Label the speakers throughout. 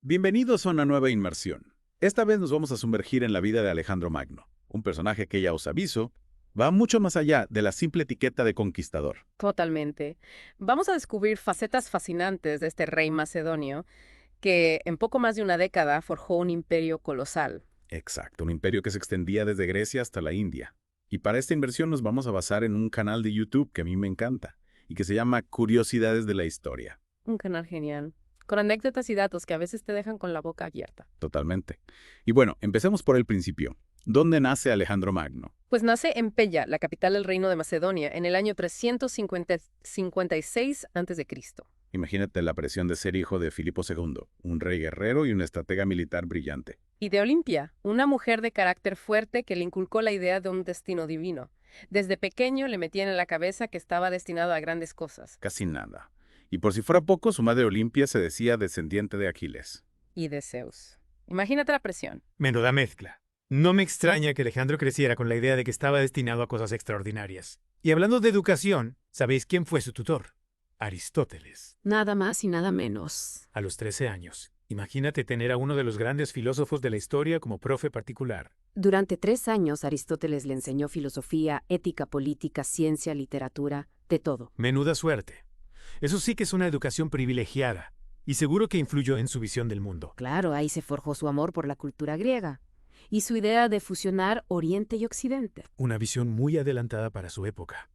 Speaker 1: Bienvenidos a una nueva inmersión. Esta vez nos vamos a sumergir en la vida de Alejandro Magno, un personaje que ya os aviso, va mucho más allá de la simple etiqueta de conquistador.
Speaker 2: Totalmente. Vamos a descubrir facetas fascinantes de este rey macedonio que en poco más de una década forjó un imperio colosal.
Speaker 1: Exacto, un imperio que se extendía desde Grecia hasta la India. Y para esta inversión nos vamos a basar en un canal de YouTube que a mí me encanta y que se llama Curiosidades de la Historia.
Speaker 2: Un canal genial, con anécdotas y datos que a veces te dejan con la boca abierta.
Speaker 1: Totalmente. Y bueno, empecemos por el principio. ¿Dónde nace Alejandro Magno?
Speaker 2: Pues nace en Pella, la capital del reino de Macedonia, en el año 356 a.C.
Speaker 1: Imagínate la presión de ser hijo de Filipo II, un rey guerrero y un estratega militar brillante.
Speaker 2: Y de Olimpia, una mujer de carácter fuerte que le inculcó la idea de un destino divino. Desde pequeño le metían en la cabeza que estaba destinado a grandes cosas.
Speaker 1: Casi nada. Y por si fuera poco, su madre Olimpia se decía descendiente de Aquiles.
Speaker 2: Y de Zeus. Imagínate la presión.
Speaker 3: Menuda mezcla. No me extraña que Alejandro creciera con la idea de que estaba destinado a cosas extraordinarias. Y hablando de educación, ¿sabéis quién fue su tutor? Aristóteles.
Speaker 4: Nada más y nada menos.
Speaker 3: A los 13 años. Imagínate tener a uno de los grandes filósofos de la historia como profe particular.
Speaker 4: Durante 3 años Aristóteles le enseñó filosofía, ética política, ciencia, literatura, de todo.
Speaker 3: Menuda suerte. Eso sí que es una educación privilegiada, y seguro que influyó en su visión del mundo.
Speaker 4: Claro, ahí se forjó su amor por la cultura griega y su idea de fusionar Oriente y Occidente.
Speaker 3: Una visión muy adelantada para su época.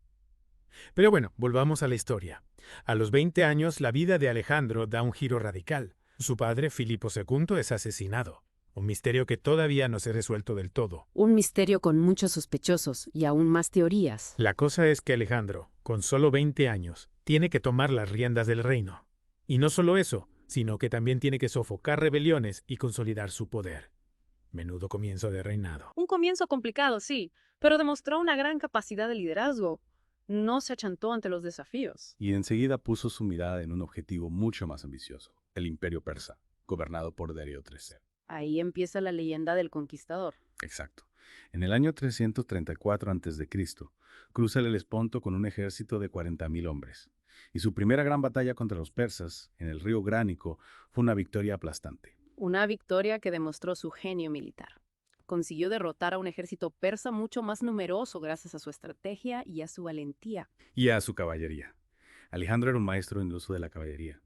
Speaker 3: Pero bueno, volvamos a la historia. A los 20 años, la vida de Alejandro da un giro radical. Su padre, Filipo II, es asesinado. Un misterio que todavía no se ha resuelto del todo.
Speaker 4: Un misterio con muchos sospechosos y aún más teorías.
Speaker 3: La cosa es que Alejandro, con solo 20 años, tiene que tomar las riendas del reino. Y no solo eso, sino que también tiene que sofocar rebeliones y consolidar su poder. Menudo comienzo de reinado.
Speaker 2: Un comienzo complicado, sí, pero demostró una gran capacidad de liderazgo. No se achantó ante los desafíos.
Speaker 1: Y enseguida puso su mirada en un objetivo mucho más ambicioso, el imperio persa, gobernado por Darío III.
Speaker 2: Ahí empieza la leyenda del conquistador.
Speaker 1: Exacto. En el año 334 a.C., cruza el Helesponto con un ejército de 40.000 hombres. Y su primera gran batalla contra los persas, en el río Gránico, fue una victoria aplastante.
Speaker 2: Una victoria que demostró su genio militar. Consiguió derrotar a un ejército persa mucho más numeroso gracias a su estrategia y a su valentía.
Speaker 1: Y a su caballería. Alejandro era un maestro en el uso de la caballería.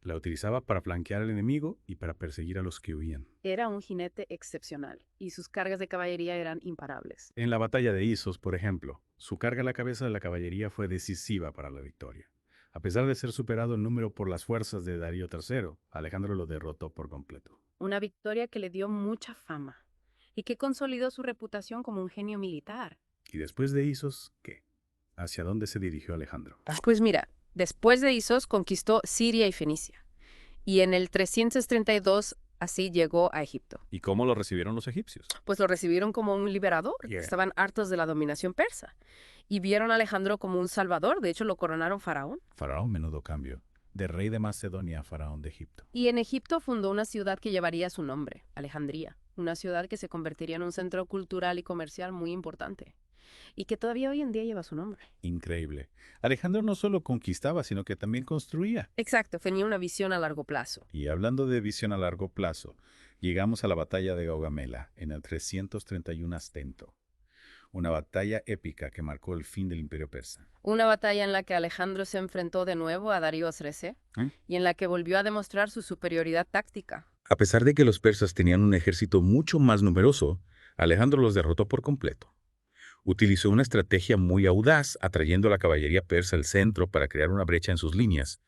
Speaker 1: La utilizaba para flanquear al enemigo y para perseguir a los que huían.
Speaker 2: Era un jinete excepcional y sus cargas de caballería eran imparables.
Speaker 1: En la batalla de Isos, por ejemplo, su carga a la cabeza de la caballería fue decisiva para la victoria. A pesar de ser superado en número por las fuerzas de Darío III, Alejandro lo derrotó por completo.
Speaker 2: Una victoria que le dio mucha fama y que consolidó su reputación como un genio militar.
Speaker 1: ¿Y después de Isos, qué? ¿Hacia dónde se dirigió Alejandro?
Speaker 2: Pues mira, después de Isos conquistó Siria y Fenicia. Y en el 332 así llegó a Egipto.
Speaker 1: ¿Y cómo lo recibieron los egipcios?
Speaker 2: Pues lo recibieron como un liberador.
Speaker 1: Yeah.
Speaker 2: Estaban hartos de la dominación persa. Y vieron a Alejandro como un salvador. De hecho, lo coronaron faraón.
Speaker 1: Faraón, menudo cambio. De rey de Macedonia a faraón de Egipto.
Speaker 2: Y en Egipto fundó una ciudad que llevaría su nombre, Alejandría. Una ciudad que se convertiría en un centro cultural y comercial muy importante. Y que todavía hoy en día lleva su nombre.
Speaker 1: Increíble. Alejandro no solo conquistaba, sino que también construía.
Speaker 2: Exacto, tenía una visión a largo plazo.
Speaker 1: Y hablando de visión a largo plazo, llegamos a la batalla de Gaugamela en el 331 Astento. Una batalla épica que marcó el fin del imperio persa.
Speaker 2: Una batalla en la que Alejandro se enfrentó de nuevo a Darío III y en la que volvió a demostrar su superioridad táctica.
Speaker 1: A pesar de que los persas tenían un ejército mucho más numeroso, Alejandro los derrotó por completo. Utilizó una estrategia muy audaz, atrayendo a la caballería persa al centro para crear una brecha en sus líneas.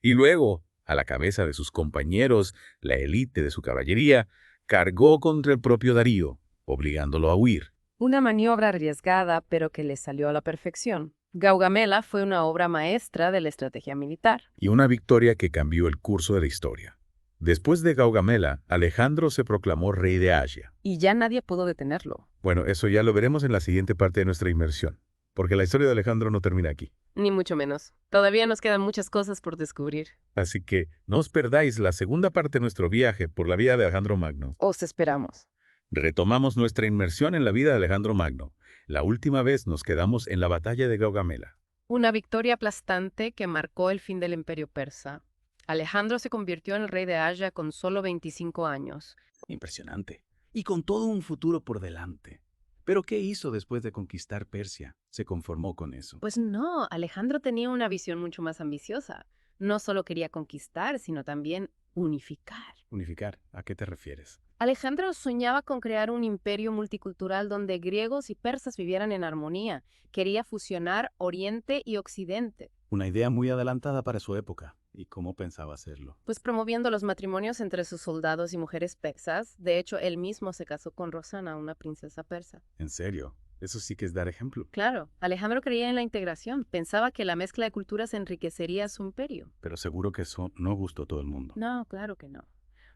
Speaker 1: Y luego, a la cabeza de sus compañeros, la élite de su caballería, cargó contra el propio Darío, obligándolo a huir.
Speaker 2: Una maniobra arriesgada, pero que le salió a la perfección. Gaugamela fue una obra maestra de la estrategia militar.
Speaker 1: Y una victoria que cambió el curso de la historia. Después de Gaugamela, Alejandro se proclamó rey de Asia.
Speaker 2: Y ya nadie pudo detenerlo.
Speaker 1: Bueno, eso ya lo veremos en la siguiente parte de nuestra inmersión, porque la historia de Alejandro no termina aquí.
Speaker 2: Ni mucho menos. Todavía nos quedan muchas cosas por descubrir.
Speaker 1: Así que no os perdáis la segunda parte de nuestro viaje por la vida de Alejandro Magno.
Speaker 2: Os esperamos.
Speaker 1: Retomamos nuestra inmersión en la vida de Alejandro Magno. La última vez nos quedamos en la batalla de Gaugamela.
Speaker 2: Una victoria aplastante que marcó el fin del imperio persa. Alejandro se convirtió en el rey de Asia con solo 25 años.
Speaker 5: Impresionante. Y con todo un futuro por delante. Pero ¿qué hizo después de conquistar Persia? ¿Se conformó con eso?
Speaker 2: Pues no, Alejandro tenía una visión mucho más ambiciosa. No solo quería conquistar, sino también unificar.
Speaker 5: Unificar, ¿a qué te refieres?
Speaker 2: Alejandro soñaba con crear un imperio multicultural donde griegos y persas vivieran en armonía. Quería fusionar Oriente y Occidente,
Speaker 5: Una idea muy adelantada para su época. ¿Y cómo pensaba hacerlo?
Speaker 2: pues promoviendo los matrimonios entre sus soldados y mujeres persas. De hecho, él mismo se casó con Rosana, una princesa persa.
Speaker 5: ¿En serio? Eso sí que es dar ejemplo.
Speaker 2: Claro, Alejandro creía en la integración. Pensaba que la mezcla de culturas enriquecería su imperio.
Speaker 5: Pero seguro que eso no gustó a todo el mundo.
Speaker 2: No, claro que no.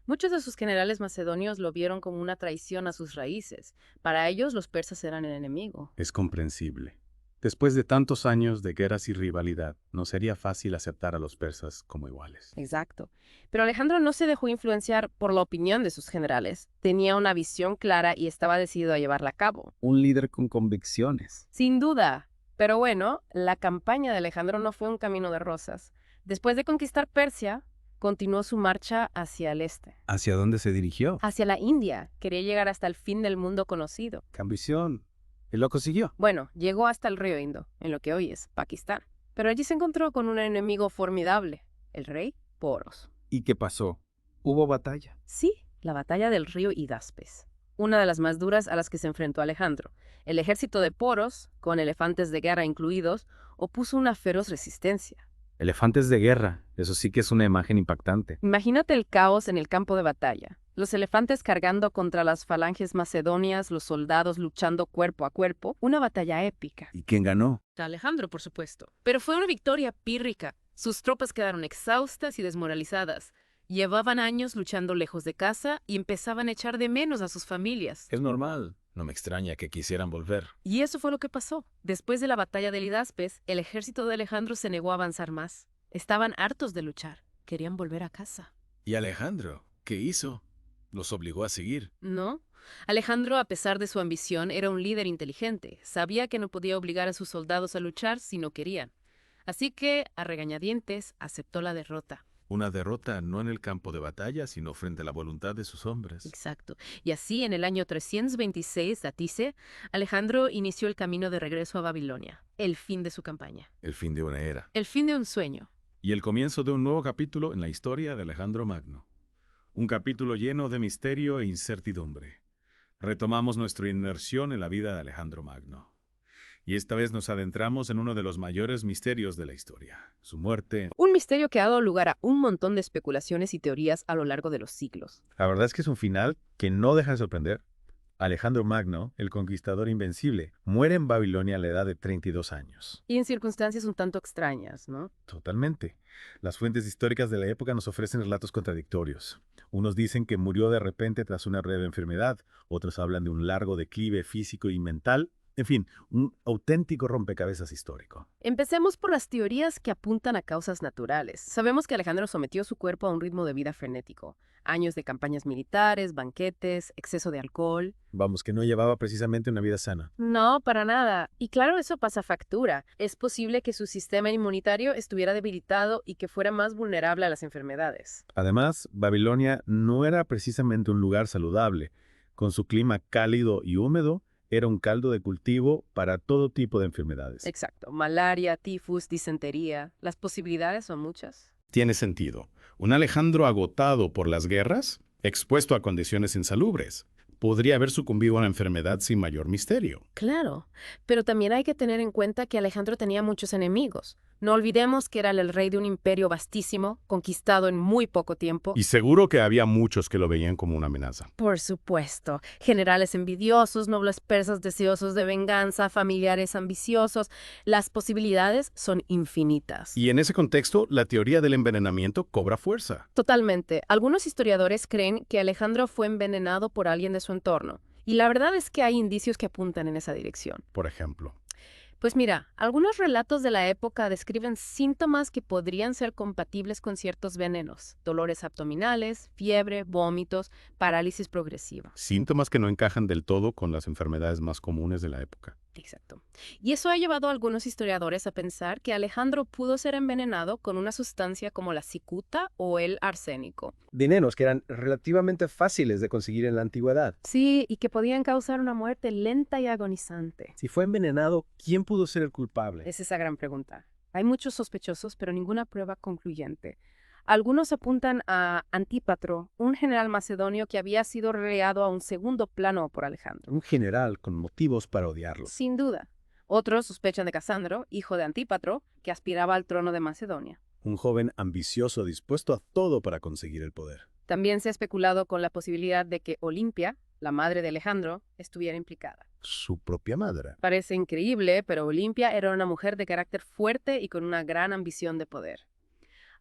Speaker 2: Muchos de sus generales macedonios lo vieron como una traición a sus raíces. Para ellos, los persas eran el enemigo.
Speaker 5: Es comprensible. Después de tantos años de guerras y rivalidad, no sería fácil aceptar a los persas como iguales.
Speaker 2: Exacto. Pero Alejandro no se dejó influenciar por la opinión de sus generales. Tenía una visión clara y estaba decidido a llevarla a cabo.
Speaker 5: Un líder con convicciones.
Speaker 2: Sin duda. Pero bueno, la campaña de Alejandro no fue un camino de rosas. Después de conquistar Persia, continuó su marcha hacia el este,
Speaker 5: ¿Hacia dónde se dirigió?
Speaker 2: hacia la India. Quería llegar hasta el fin del mundo conocido.
Speaker 5: ¡Qué ambición! El loco siguió.
Speaker 2: Bueno, llegó hasta el río Indo, en lo que hoy es Pakistán. Pero allí se encontró con un enemigo formidable, el rey Poros.
Speaker 5: ¿Y qué pasó? ¿Hubo batalla?
Speaker 2: Sí, la batalla del río Hidaspes, una de las más duras a las que se enfrentó Alejandro. El ejército de Poros, con elefantes de guerra incluidos, opuso una feroz resistencia.
Speaker 5: Elefantes de guerra. Eso sí que es una imagen impactante.
Speaker 2: Imagínate el caos en el campo de batalla. Los elefantes cargando contra las falanges macedonias, los soldados luchando cuerpo a cuerpo. Una batalla épica.
Speaker 5: ¿Y quién ganó?
Speaker 2: Alejandro, por supuesto. Pero fue una victoria pírrica. Sus tropas quedaron exhaustas y desmoralizadas. Llevaban años luchando lejos de casa y empezaban a echar de menos a sus familias.
Speaker 5: Es normal. No me extraña que quisieran volver.
Speaker 2: Y eso fue lo que pasó. Después de la batalla de Hidaspes, el ejército de Alejandro se negó a avanzar más. Estaban hartos de luchar. Querían volver a casa.
Speaker 5: ¿Y Alejandro? ¿Qué hizo? ¿Los obligó a seguir?
Speaker 2: ¿No? Alejandro, a pesar de su ambición, era un líder inteligente. Sabía que no podía obligar a sus soldados a luchar si no querían. Así que, a regañadientes, aceptó la derrota.
Speaker 5: Una derrota no en el campo de batalla, sino frente a la voluntad de sus hombres.
Speaker 2: Exacto. Y así, en el año 326 Atice, Alejandro inició el camino de regreso a Babilonia. El fin de su campaña.
Speaker 5: El fin de una era.
Speaker 2: El fin de un sueño.
Speaker 5: Y el comienzo de un nuevo capítulo en la historia de Alejandro Magno. Un capítulo lleno de misterio e incertidumbre. Retomamos nuestra inmersión en la vida de Alejandro Magno. Y esta vez nos adentramos en uno de los mayores misterios de la historia, su muerte.
Speaker 2: Un misterio que ha dado lugar a un montón de especulaciones y teorías a lo largo de los siglos.
Speaker 1: La verdad es que es un final que no deja de sorprender. Alejandro Magno, el conquistador invencible, muere en Babilonia a la edad de 32 años.
Speaker 2: Y en circunstancias un tanto extrañas, ¿no?
Speaker 1: Totalmente. Las fuentes históricas de la época nos ofrecen relatos contradictorios. Unos dicen que murió de repente tras una breve enfermedad, otros hablan de un largo declive físico y mental. En fin, un auténtico rompecabezas histórico.
Speaker 2: Empecemos por las teorías que apuntan a causas naturales. Sabemos que Alejandro sometió su cuerpo a un ritmo de vida frenético. Años de campañas militares, banquetes, exceso de alcohol.
Speaker 1: Vamos, que no llevaba precisamente una vida sana.
Speaker 2: No, para nada. Y claro, eso pasa factura. Es posible que su sistema inmunitario estuviera debilitado y que fuera más vulnerable a las enfermedades.
Speaker 1: Además, Babilonia no era precisamente un lugar saludable. Con su clima cálido y húmedo, era un caldo de cultivo para todo tipo de enfermedades.
Speaker 2: Exacto. Malaria, tifus, disentería. Las posibilidades son muchas.
Speaker 5: Tiene sentido. Un Alejandro agotado por las guerras, expuesto a condiciones insalubres, podría haber sucumbido a una enfermedad sin mayor misterio.
Speaker 2: Claro, pero también hay que tener en cuenta que Alejandro tenía muchos enemigos. No olvidemos que era el rey de un imperio vastísimo, conquistado en muy poco tiempo.
Speaker 5: Y seguro que había muchos que lo veían como una amenaza.
Speaker 2: Por supuesto, generales envidiosos, nobles persas deseosos de venganza, familiares ambiciosos. Las posibilidades son infinitas.
Speaker 5: Y en ese contexto, la teoría del envenenamiento cobra fuerza.
Speaker 2: Totalmente. Algunos historiadores creen que Alejandro fue envenenado por alguien de su entorno. Y la verdad es que hay indicios que apuntan en esa dirección.
Speaker 5: Por ejemplo,
Speaker 2: Pues mira, algunos relatos de la época describen síntomas que podrían ser compatibles con ciertos venenos. Dolores abdominales, fiebre, vómitos, parálisis progresiva.
Speaker 5: síntomas que no encajan del todo con las enfermedades más comunes de la época.
Speaker 2: Exacto. Y eso ha llevado a algunos historiadores a pensar que Alejandro pudo ser envenenado con una sustancia como la cicuta o el arsénico.
Speaker 6: Dineros que eran relativamente fáciles de conseguir en la antigüedad.
Speaker 2: Sí, y que podían causar una muerte lenta y agonizante.
Speaker 6: Si fue envenenado, ¿quién pudo ser el culpable?
Speaker 2: Es esa gran pregunta. Hay muchos sospechosos, pero ninguna prueba concluyente. Algunos apuntan a Antípatro, un general macedonio que había sido relegado a un segundo plano por Alejandro.
Speaker 6: Un general con motivos para odiarlo.
Speaker 2: Sin duda. Otros sospechan de Casandro, hijo de Antípatro, que aspiraba al trono de Macedonia.
Speaker 6: Un joven ambicioso dispuesto a todo para conseguir el poder.
Speaker 2: También se ha especulado con la posibilidad de que Olimpia, la madre de Alejandro, estuviera implicada.
Speaker 6: Su propia madre.
Speaker 2: Parece increíble, pero Olimpia era una mujer de carácter fuerte y con una gran ambición de poder.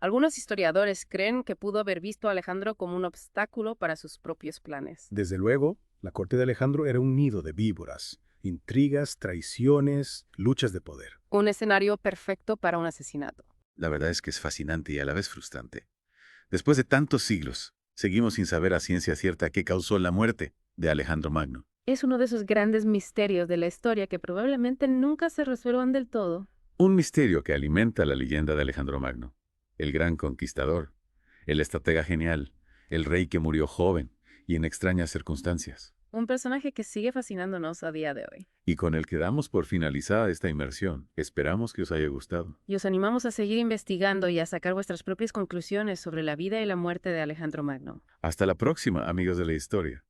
Speaker 2: Algunos historiadores creen que pudo haber visto a Alejandro como un obstáculo para sus propios planes.
Speaker 6: Desde luego, la corte de Alejandro era un nido de víboras, intrigas, traiciones, luchas de poder.
Speaker 2: Un escenario perfecto para un asesinato.
Speaker 1: La verdad es que es fascinante y a la vez frustrante. Después de tantos siglos, seguimos sin saber a ciencia cierta qué causó la muerte de Alejandro Magno.
Speaker 2: Es uno de esos grandes misterios de la historia que probablemente nunca se resuelvan del todo.
Speaker 1: Un misterio que alimenta la leyenda de Alejandro Magno. El gran conquistador, el estratega genial, el rey que murió joven y en extrañas circunstancias.
Speaker 2: Un personaje que sigue fascinándonos a día de hoy.
Speaker 1: Y con el que damos por finalizada esta inmersión. Esperamos que os haya gustado.
Speaker 2: Y os animamos a seguir investigando y a sacar vuestras propias conclusiones sobre la vida y la muerte de Alejandro Magno.
Speaker 1: Hasta la próxima, amigos de la historia.